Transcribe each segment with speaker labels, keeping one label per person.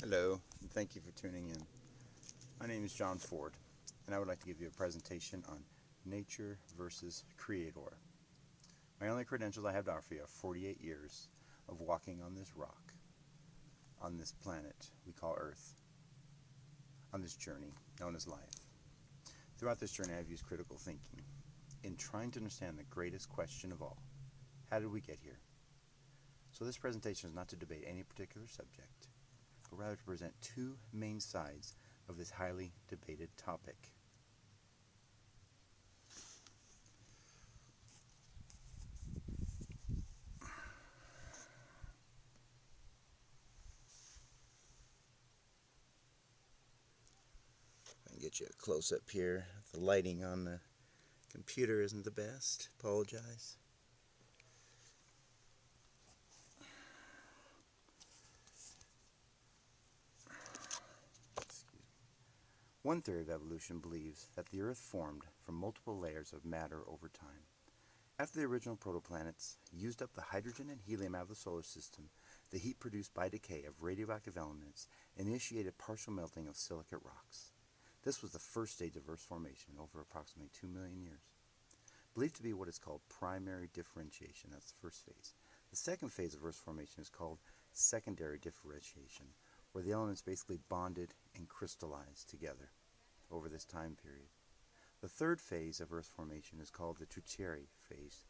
Speaker 1: Hello, and thank you for tuning in. My name is John Ford, and I would like to give you a presentation on nature versus creator. My only credentials I have to offer you are 48 years of walking on this rock, on this planet we call Earth, on this journey known as life. Throughout this journey, I've used critical thinking in trying to understand the greatest question of all. How did we get here? So this presentation is not to debate any particular subject, but rather to present two main sides of this highly debated topic. I can get you a close-up here. The lighting on the computer isn't the best. Apologize. One theory of evolution believes that the Earth formed from multiple layers of matter over time. After the original protoplanets used up the hydrogen and helium out of the solar system, the heat produced by decay of radioactive elements initiated partial melting of silicate rocks. This was the first stage of Earth's formation over approximately 2 million years. Believed to be what is called primary differentiation, that's the first phase. The second phase of Earth's formation is called secondary differentiation, where the elements basically bonded and crystallized together over this time period. The third phase of Earth's formation is called the Tertiary phase.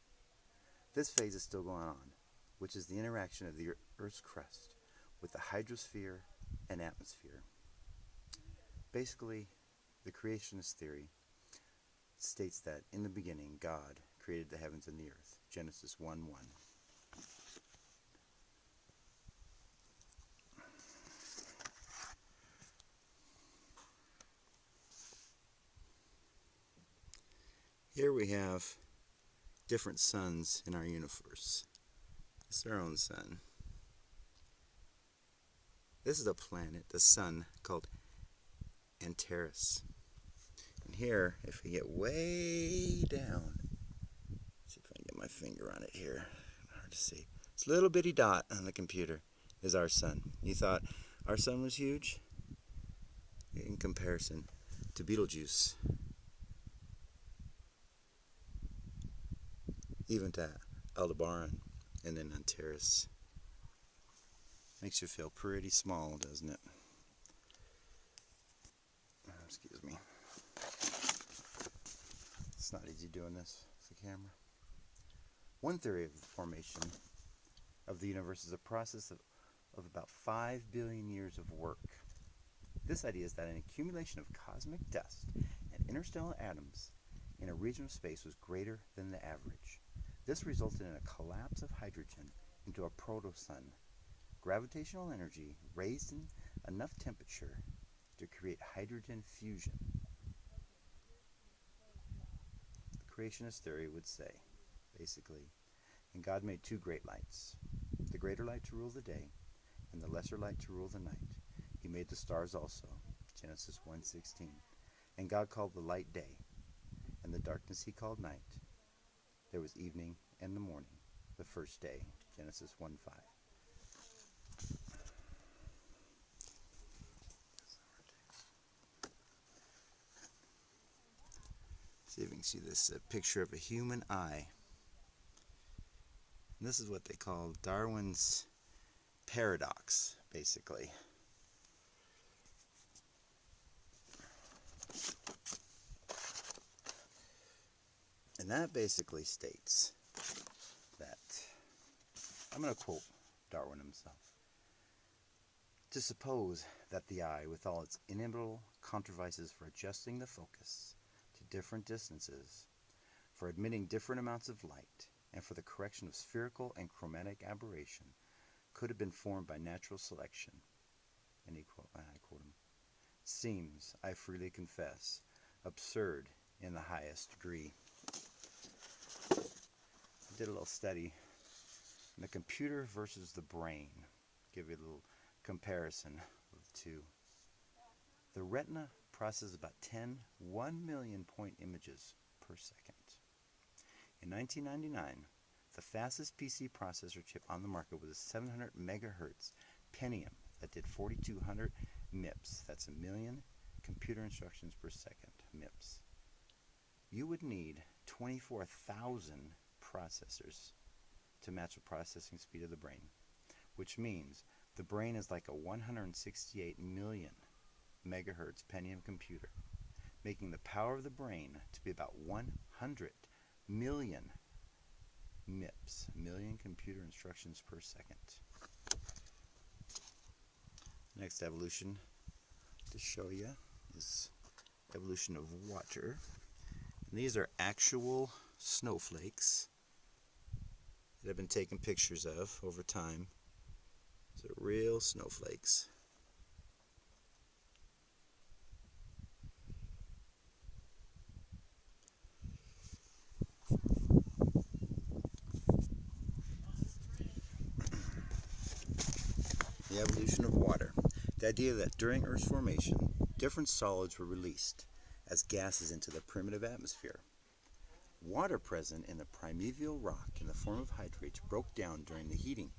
Speaker 1: This phase is still going on, which is the interaction of the Earth's crust with the hydrosphere and atmosphere. Basically, the creationist theory states that in the beginning, God created the heavens and the earth, Genesis 1:1. Here we have different suns in our universe. This is our own sun. This is a planet, the sun, called Antares. And here, if we get way down, see if I can get my finger on it here. Hard to see. This little bitty dot on the computer is our sun. You thought our sun was huge? In comparison to Betelgeuse, even to Aldebaran, and then Antares. Makes you feel pretty small, doesn't it? Excuse me. It's not easy doing this with the camera. One theory of the formation of the universe is a process of about 5 billion years of work. This idea is that an accumulation of cosmic dust and interstellar atoms in a region of space was greater than the average. This resulted in a collapse of hydrogen into a protosun. Gravitational energy raised in enough temperature to create hydrogen fusion. The creationist theory would say, basically, and God made two great lights, the greater light to rule the day and the lesser light to rule the night. He made the stars also, Genesis 1:16. And God called the light day, and the darkness he called night. There was evening and the morning, the first day, Genesis 1:5. See if you can see this picture of a human eye. And this is what they call Darwin's paradox, basically. And that basically states that, I'm going to quote Darwin himself, to suppose that the eye, with all its inimitable contrivances for adjusting the focus to different distances, for admitting different amounts of light, and for the correction of spherical and chromatic aberration, could have been formed by natural selection, and I quote him, seems, I freely confess, absurd in the highest degree. I did a little study on the computer versus the brain. Give you a little comparison of the two. The retina processes about 10 1 million point images per second. In 1999, the fastest PC processor chip on the market was a 700 megahertz Pentium that did 4,200 MIPS. That's a million computer instructions per second, MIPS. You would need 24,000 processors to match the processing speed of the brain, which means the brain is like a 168 million megahertz Pentium computer, making the power of the brain to be about 100 million MIPS, million computer instructions per second. Next evolution to show you is evolution of water. And these are actual snowflakes that have been taken pictures of over time. These are real snowflakes. The evolution of water. The idea that during Earth's formation, different solids were released as gases into the primitive atmosphere. Water present in the primeval rock in the form of hydrates broke down during the heating.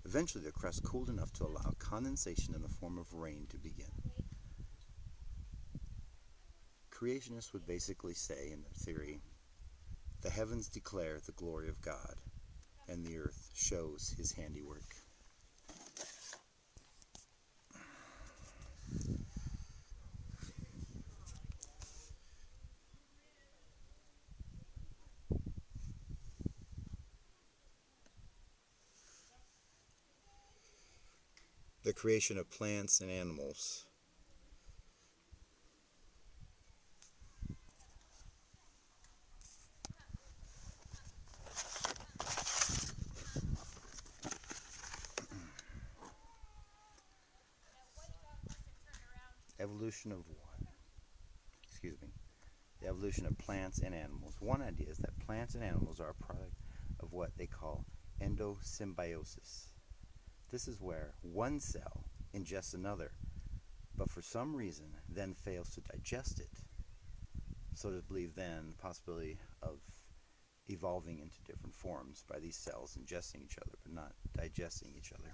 Speaker 1: Eventually, the crust cooled enough to allow condensation in the form of rain to begin. Creationists would basically say, in their theory, the heavens declare the glory of God, and the earth shows his handiwork. The creation of plants and animals. Evolution of water. The evolution of plants and animals. One idea is that plants and animals are a product of what they call endosymbiosis. This is where one cell ingests another, but for some reason then fails to digest it. So to believe then the possibility of evolving into different forms by these cells ingesting each other but not digesting each other.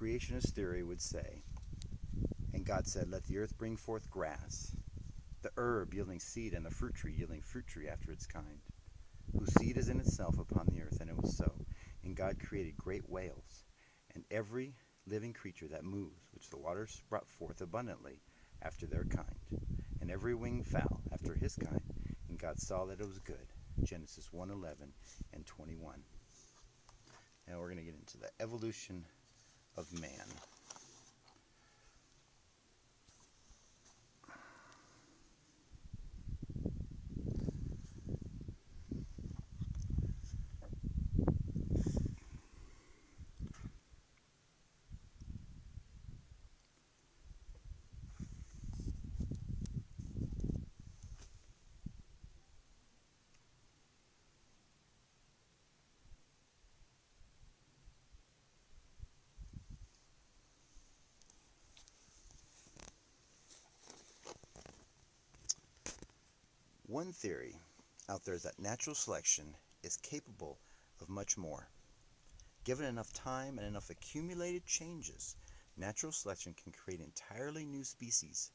Speaker 1: Creationist theory would say, and God said, let the earth bring forth grass, the herb yielding seed, and the fruit tree yielding fruit tree after its kind, whose seed is in itself upon the earth. And it was so. And God created great whales, and every living creature that moves, which the waters brought forth abundantly after their kind, and every winged fowl after his kind. And God saw that it was good. Genesis 1:11 and 21. Now we're going to get into the evolution of man. One theory out there is that natural selection is capable of much more. Given enough time and enough accumulated changes, natural selection can create entirely new species.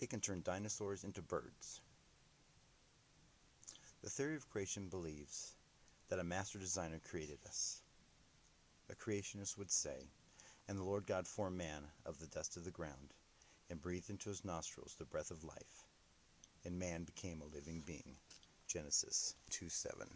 Speaker 1: It can turn dinosaurs into birds. The theory of creation believes that a master designer created us. A creationist would say, and the Lord God formed man of the dust of the ground, and breathed into his nostrils the breath of life, and man became a living being. Genesis 2:7.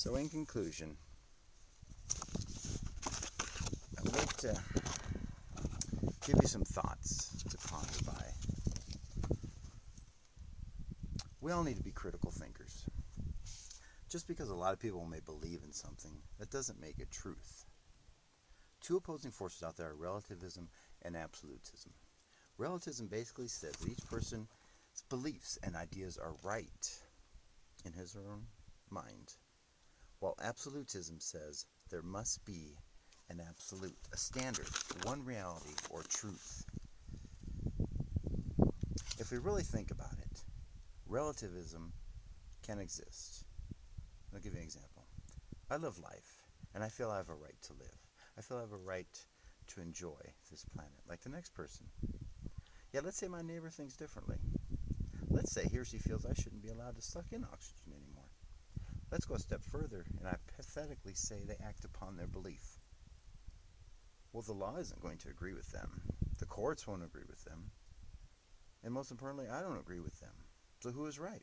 Speaker 1: So in conclusion, I'd like to give you some thoughts to ponder by. We all need to be critical thinkers. Just because a lot of people may believe in something, that doesn't make it truth. Two opposing forces out there are relativism and absolutism. Relativism basically says that each person's beliefs and ideas are right in his or her own mind, while absolutism says there must be an absolute, a standard, one reality or truth. If we really think about it, relativism can exist. I'll give you an example. I live life, and I feel I have a right to live. I feel I have a right to enjoy this planet, like the next person. Yet let's say my neighbor thinks differently. Let's say he or she feels I shouldn't be allowed to suck in oxygen anymore. Let's go a step further, and I pathetically say they act upon their belief. Well, the law isn't going to agree with them. The courts won't agree with them. And most importantly, I don't agree with them. So who is right?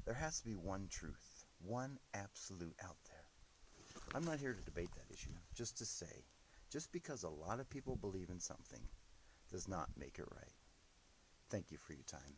Speaker 1: There has to be one truth, one absolute out there. I'm not here to debate that issue, just to say, just because a lot of people believe in something does not make it right. Thank you for your time.